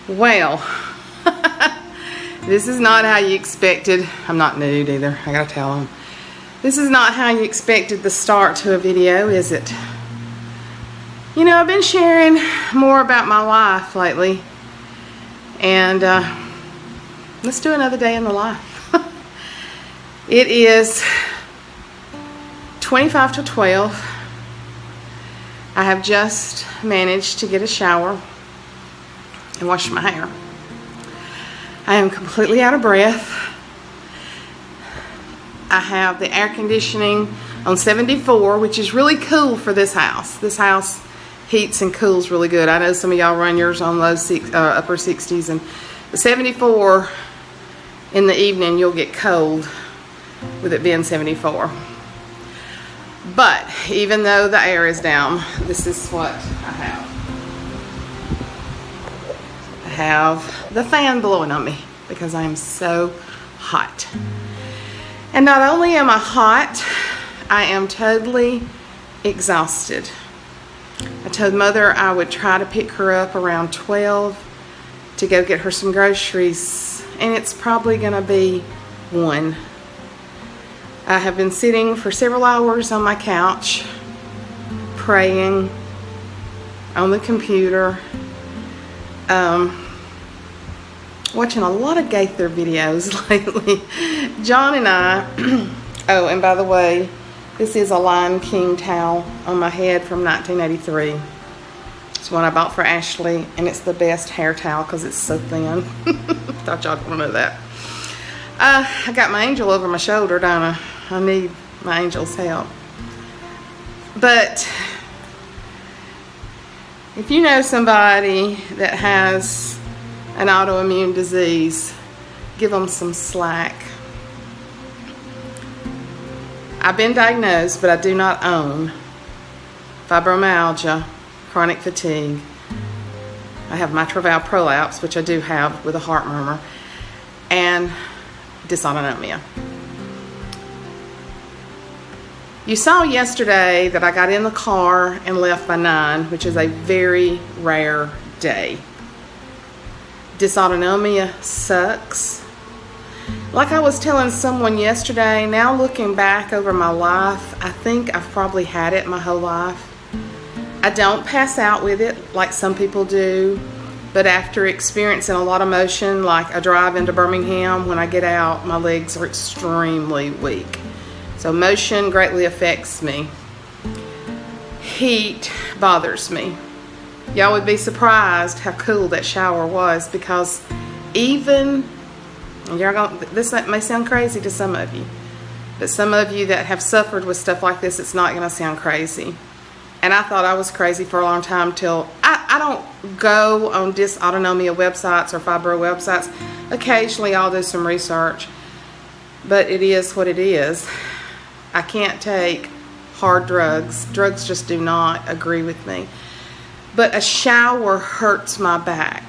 Well, this is not how you expected. I'm not nude either, I gotta tell them. This is not how you expected the start to a video, is it? You know, I've been sharing more about my life lately. And let's do another day in the life. It is 25 to 12. I have just managed to get a shower and wash my hair. I am completely out of breath. I have the air conditioning on 74, which is really cool for this house. This house heats and cools really good. I know some of y'all run yours on low upper 60s, and the 74 in the evening you'll get cold with it being 74. But even though the air is down, this is what I have. I have the fan blowing on me because I am so hot. And not only am I hot, I am totally exhausted. I told Mother I would try to pick her up around 12 to go get her some groceries, and it's probably gonna be 1. I have been sitting for several hours on my couch, praying on the computer, watching a lot of Gaither videos lately. John and I, oh, and by the way, this is a Lion King towel on my head from 1983. It's one I bought for Ashley, and it's the best hair towel because it's so thin. Thought y'all want to know that. I got my angel over my shoulder, don't I? I need my angel's help. But if you know somebody that has an autoimmune disease, give them some slack. I've been diagnosed, but I do not own fibromyalgia, chronic fatigue. I have mitral valve prolapse, which I do have with a heart murmur, and dysautonomia. You saw yesterday that I got in the car and left by 9, which is a very rare day. Dysautonomia sucks. Like I was telling someone yesterday, now looking back over my life, I think I've probably had it my whole life. I don't pass out with it like some people do, but after experiencing a lot of motion, like a drive into Birmingham, when I get out, my legs are extremely weak. So motion greatly affects me. Heat bothers me. Y'all would be surprised how cool that shower was, because even, and this may sound crazy to some of you, but some of you that have suffered with stuff like this, it's not going to sound crazy. And I thought I was crazy for a long time till I don't go on dysautonomia websites or fibro websites. Occasionally I'll do some research, but it is what it is. I can't take hard drugs. Drugs just do not agree with me. But a shower hurts my back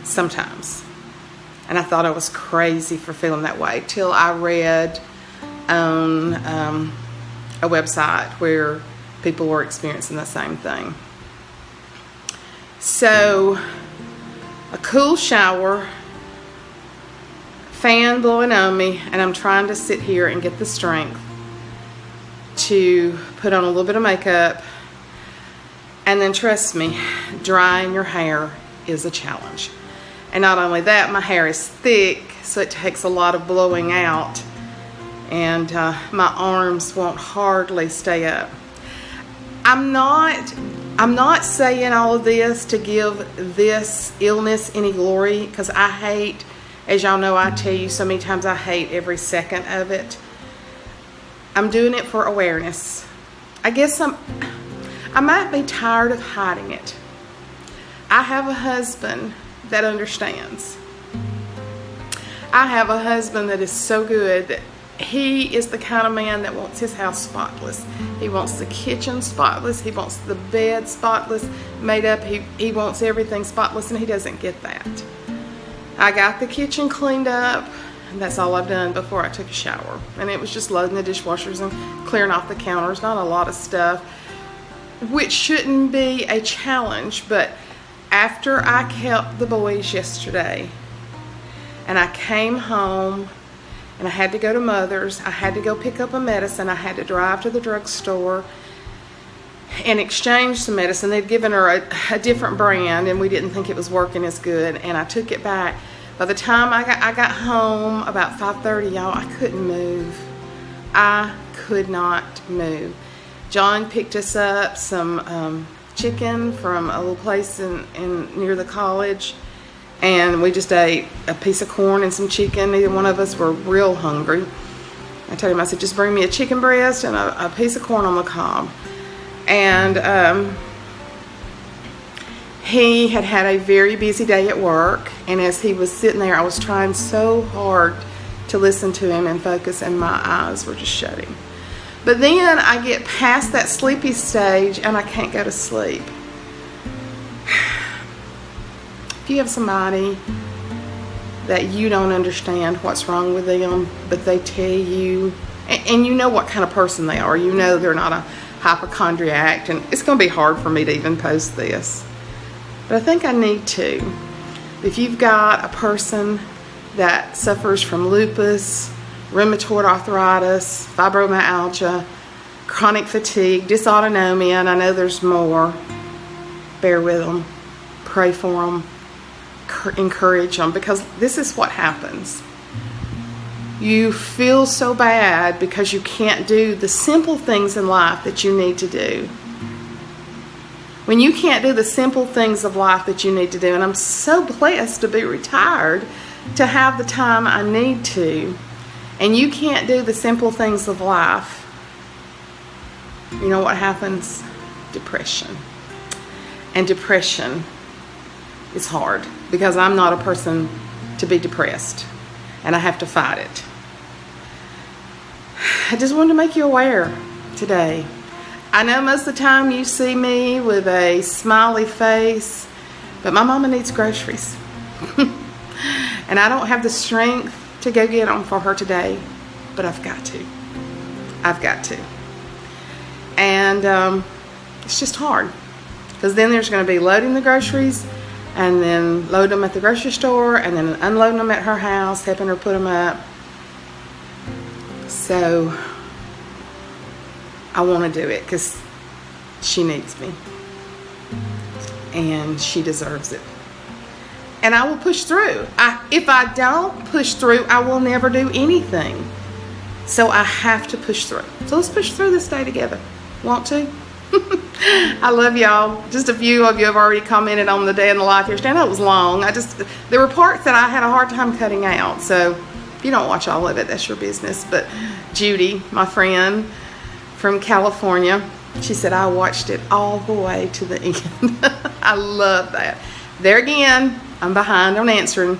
sometimes. And I thought I was crazy for feeling that way till I read on a website where people were experiencing the same thing. So, a cool shower, fan blowing on me, and I'm trying to sit here and get the strength to put on a little bit of makeup. And then trust me, drying your hair is a challenge. And not only that, my hair is thick, so it takes a lot of blowing out, and my arms won't hardly stay up. I'm not saying all of this to give this illness any glory, because I hate, as y'all know, I tell you so many times, I hate every second of it. I'm doing it for awareness. I guess I might be tired of hiding it. I have a husband that understands. I have a husband that is so good that he is the kind of man that wants his house spotless. He wants the kitchen spotless. He wants the bed spotless, made up. He wants everything spotless, and he doesn't get that. I got the kitchen cleaned up, and that's all I've done before I took a shower. And it was just loading the dishwashers and clearing off the counters. Not a lot of stuff, which shouldn't be a challenge, but After I kept the boys yesterday, and I came home, and I had to go to Mother's, I had to go pick up a medicine, I had to drive to the drugstore and exchange some medicine. They'd given her a different brand, and we didn't think it was working as good, and I took it back. By the time I got home, about 5:30, y'all, I couldn't move. I could not move. John picked us up some chicken from a little place in near the college, and we just ate a piece of corn and some chicken. Neither one of us were real hungry. I told him, I said, just bring me a chicken breast and a piece of corn on the cob. And he had a very busy day at work, and as he was sitting there, I was trying so hard to listen to him and focus, and my eyes were just shutting. But then I get past that sleepy stage and I can't go to sleep. If you have somebody that you don't understand what's wrong with them, but they tell you, and you know what kind of person they are, you know they're not a hypochondriac, and it's going to be hard for me to even post this, but I think I need to. If you've got a person that suffers from lupus, rheumatoid arthritis, fibromyalgia, chronic fatigue, dysautonomia, and I know there's more, bear with them, pray for them, encourage them, because this is what happens. You feel so bad because you can't do the simple things in life that you need to do. When you can't do the simple things of life that you need to do, and I'm so blessed to be retired to have the time I need to, and you can't do the simple things of life, you know what happens? Depression. And depression is hard, because I'm not a person to be depressed, and I have to fight it. I just wanted to make you aware today. I know most of the time you see me with a smiley face, but my mama needs groceries. And I don't have the strength to go get them for her today, but I've got to. I've got to. And it's just hard, because then there's going to be loading the groceries, and then load them at the grocery store, and then unloading them at her house, helping her put them up. So I want to do it because she needs me, and she deserves it. And I will push through. If I don't push through, I will never do anything. So I have to push through. So let's push through this day together. Want to? I love y'all. Just a few of you have already commented on the day in the life here. I know it was long. There were parts that I had a hard time cutting out. So if you don't watch all of it, that's your business. But Judy, my friend from California, she said, I watched it all the way to the end. I love that. There again, I'm behind on answering,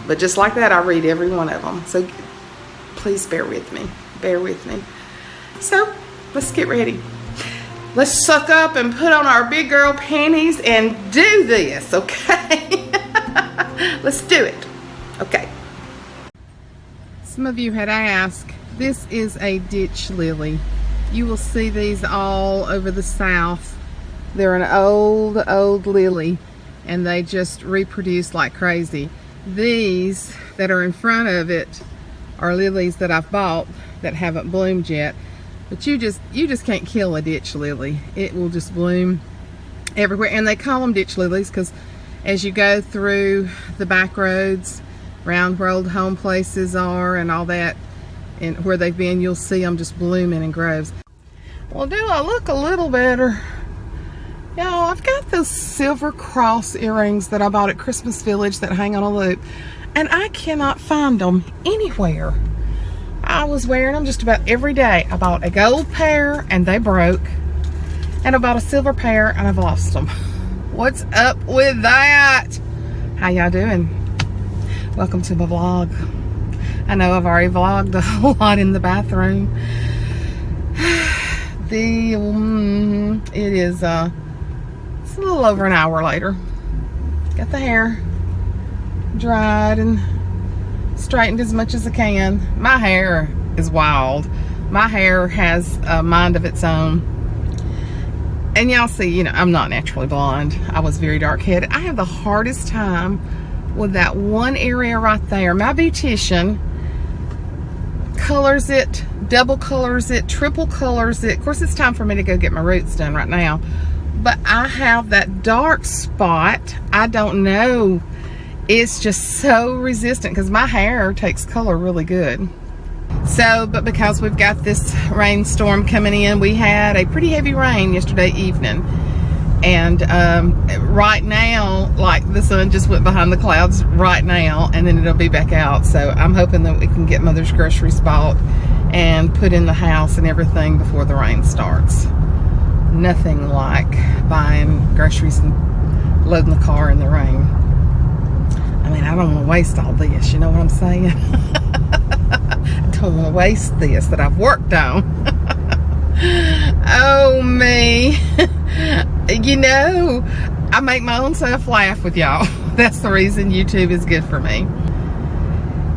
but just like that, I read every one of them. So please bear with me. Bear with me. So let's get ready. Let's suck up and put on our big girl panties and do this, okay? Let's do it. Okay. Some of you had asked, this is a ditch lily. You will see these all over the South. They're an old lily, and they just reproduce like crazy. These that are in front of it are lilies that I've bought that haven't bloomed yet. But you just can't kill a ditch lily. It will just bloom everywhere. And they call them ditch lilies because as you go through the back roads around where old home places are and all that, and where they've been, you'll see them just blooming in groves. Well, do I look a little better? Y'all, I've got those silver cross earrings that I bought at Christmas Village that hang on a loop, and I cannot find them anywhere. I was wearing them just about every day. I bought a gold pair and they broke, and I bought a silver pair and I've lost them. What's up with that? How y'all doing? Welcome to my vlog. I know I've already vlogged a lot in the bathroom. It's a little over an hour later. Got the hair dried and straightened as much as I can. My hair is wild. My hair has a mind of its own. And y'all see, you know, I'm not naturally blonde. I was very dark-headed. I have the hardest time with that one area right there. My beautician colors it, double colors it, triple colors it. Of course, it's time for me to go get my roots done right now. But I have that dark spot. I don't know. It's just so resistant because my hair takes color really good. So, but because we've got this rainstorm coming in, we had a pretty heavy rain yesterday evening. And right now, like, the sun just went behind the clouds right now, and then it'll be back out. So I'm hoping that we can get Mother's groceries bought and put in the house and everything before the rain starts. Nothing like buying groceries and loading the car in the rain. I mean, I don't want to waste all this, you know what I'm saying? I don't want to waste this that I've worked on. Oh, me. You know, I make my own self laugh with y'all. That's the reason YouTube is good for me.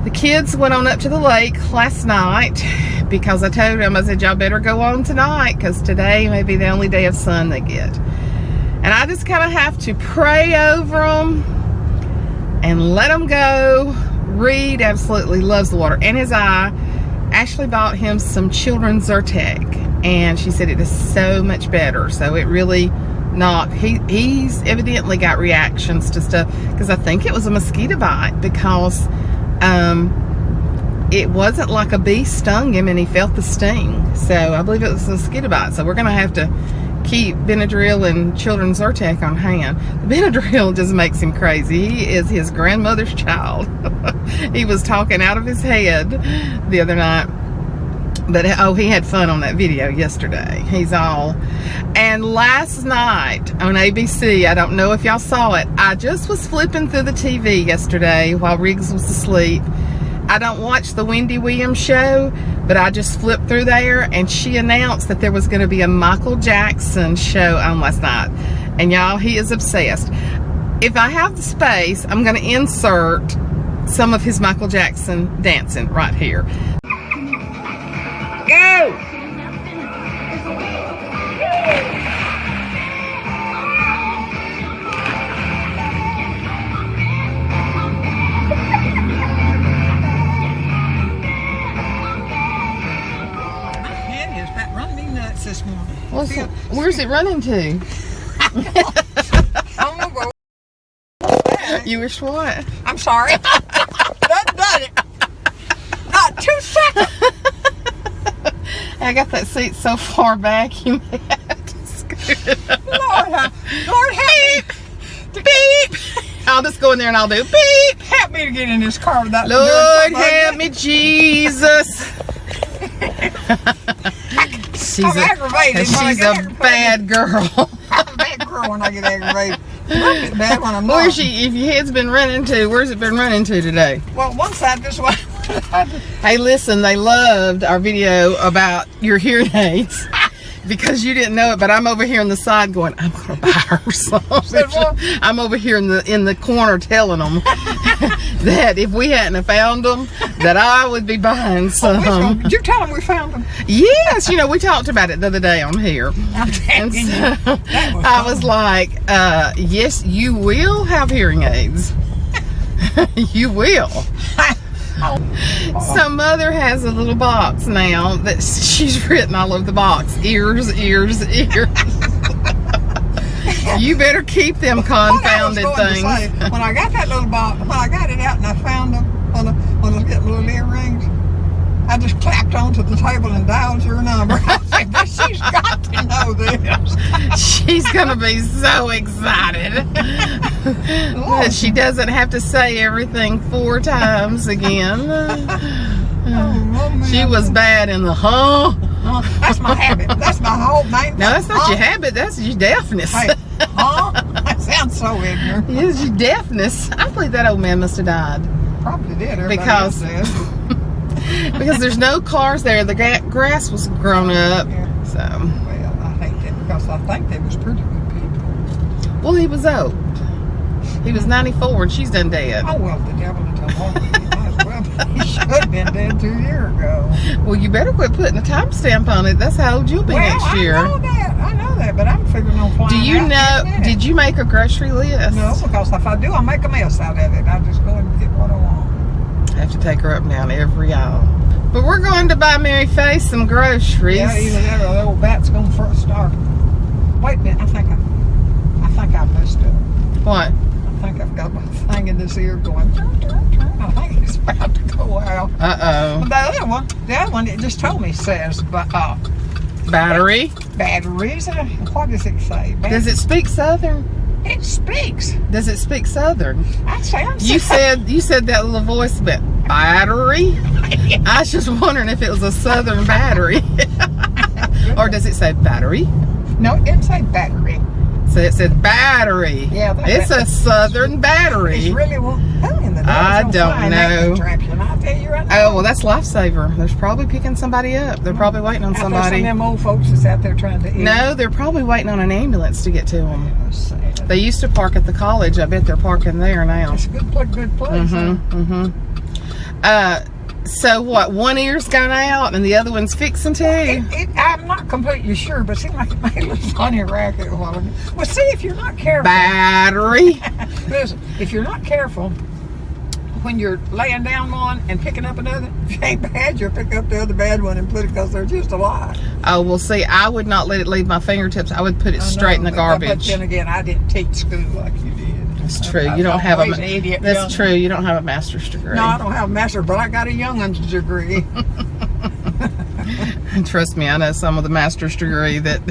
The kids went on up to the lake last night because I told them, I said, y'all better go on tonight because today may be the only day of sun they get. And I just kind of have to pray over them and let them go. Reaid absolutely loves the water, and his eye. Ashley bought him some children's Zyrtec, and she said it is so much better. So it really knocked. He's evidently got reactions to stuff because I think it was a mosquito bite because it wasn't like a bee stung him and he felt the sting. So I believe it was a mosquito bite. So we're gonna have to keep Benadryl and children's Zyrtec on hand. The Benadryl just makes him crazy. He is his grandmother's child. He was talking out of his head the other night. But, oh, he had fun on that video yesterday. He's all. And last night on ABC, I don't know if y'all saw it, I just was flipping through the TV yesterday while Riggs was asleep. I don't watch the Wendy Williams show, but I just flipped through there, and she announced that there was going to be a Michael Jackson show on last night. And y'all, he is obsessed. If I have the space, I'm going to insert some of his Michael Jackson dancing right here. Go! This morning. Where's it running to? I'm gonna go. You wish what? I'm sorry. Done it. Not 2 seconds. I got that seat so far back, you may have to scoot it up. Lord help me. Beep. I'll just go in there and I'll do beep. Help me to get in this car without. Lord help me, Jesus. She's a bad girl. I'm a bad girl when I get aggravated. I get bad when I'm not. Where's she? If your head's been running to, where's it been running to today? Well, one side this way. Hey, listen, they loved our video about your hearing aids because you didn't know it, but I'm over here on the side going, I'm going to buy her some. I'm over here in the corner telling them that if we hadn't have found them, that I would be buying some. Did you tell them we found them? Yes, you know, we talked about it the other day on here. And so I was like, yes, you will have hearing aids. You will. So Mother has a little box now that she's written all over the box. Ears, ears, ears. You better keep them confounded things. When I got that little box, when I got it out and I found them, when I was getting little earrings, I just clapped onto the table and dialed your number. I said, but she's got to know this. She's going to be so excited that she doesn't have to say everything 4 times again. She was bad in the That's my habit. That's my whole main. No, that's not your habit. That's your deafness. Hey, that sounds so ignorant. It's your deafness. I believe that old man must have died. Probably did. Because there's no cars there. The grass was grown up. Yeah. So. Well, I hate that because I think they was pretty good people. Well, he was old. He was 94 and she's done dead. Oh, well, the devil and the Lord. He might as well. He should have been dead 2 years ago. Well, you better quit putting a timestamp on it. That's how old you'll be next year. I know that. that, but I'm figuring on flying. Do you out know? in a minute. Did you make a grocery list? No, because if I do, I'll make a mess out of it. I just go and get what I want. I have to take her up and down every aisle. But we're going to buy Mary Faye some groceries. Yeah, either that or the old bat's going for a start. Wait a minute, I think I messed up. What? I think I've got my thing in this ear going. Turn, turn, turn. I think it's about to go out. Uh-oh. But the other one, it just told me says, Battery? batteries. What does it say? Does it speak Southern? It speaks. Does it speak Southern? I sound. You said that little voice bit. Battery? I was just wondering if it was a Southern battery. Or does it say battery? No, it didn't say battery. So it said battery. Yeah, it's a Southern battery. It's really in the I don't know. I'll tell you right now. Oh, well, that's Lifesaver. They're probably picking somebody up. They're probably waiting on Some somebody. of them old folks that's out there trying to eat. No, they're probably waiting on an ambulance to get to them. That's sad. They used to park at the college. I bet they're parking there now. It's a good place. So what? One ear's gone out and the other one's fixing to. I'm not completely sure, but it seemed like it made a little funny racket a while ago. Well, see, if you're not careful. Battery. Listen, if you're not careful, when you're laying down one and picking up another, if it ain't bad, you'll pick up the other bad one and put it because they're just alike. Oh, well, see, I would not let it leave my fingertips. I would put it straight in the garbage. But then again, I didn't teach school like you did. That's true. You don't have an idiot. That's true. You don't have a master's degree. No, I don't have a master's, but I got a youngin's degree. Trust me, I know some of the master's degree that.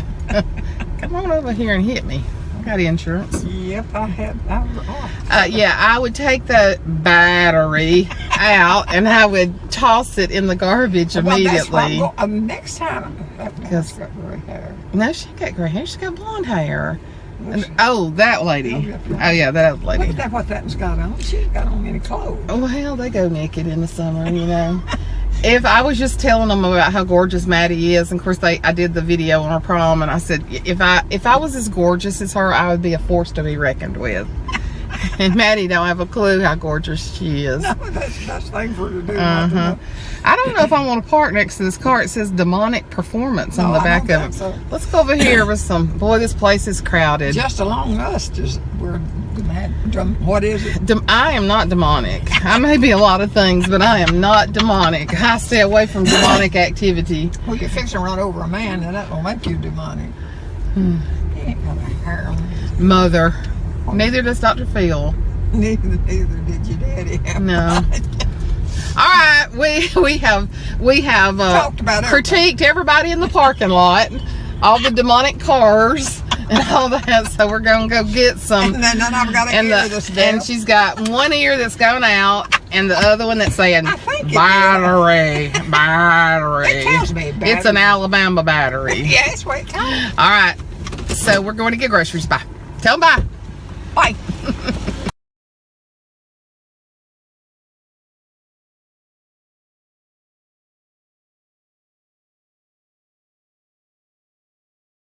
Come on over here and hit me. I got insurance. Yep, I had. Yeah, I would take the battery out and I would toss it in the garbage immediately. Next time, that's got gray hair. No, she ain't got gray hair. She's got blonde hair. And, oh, that lady. Oh, yeah, that old lady. Look at that, what that's got on. She ain't got on any clothes. Oh, well, they go naked in the summer, you know. If I was just telling them about how gorgeous Maddie is, and of course I did the video on her prom, and I said if I was as gorgeous as her, I would be a force to be reckoned with. And Maddie don't have a clue how gorgeous she is. No, that's the best thing for her to do. I don't know if I want to park next to this car. It says demonic performance on the back of it. So. Let's go over here with some. Boy, this place is crowded. Just along us, we're what is it? I am not demonic. I may be a lot of things, but I am not demonic. I stay away from demonic activity. Well, you're fixing to run over a man, and that will make you demonic. He ain't got a hair on his Mother. Neither does Dr. Phil. Neither did your daddy. No. All right, we have talked about critiqued everybody in the parking lot, all the demonic cars and all that. So we're gonna go get some. And then I've got an ear that's deaf. And she's got one ear that's going out, and the other one that's saying battery. It tells me battery. It's an Alabama battery. Yeah, that's what it tells me. All right, so we're going to get groceries. Bye. Tell them bye. Bye.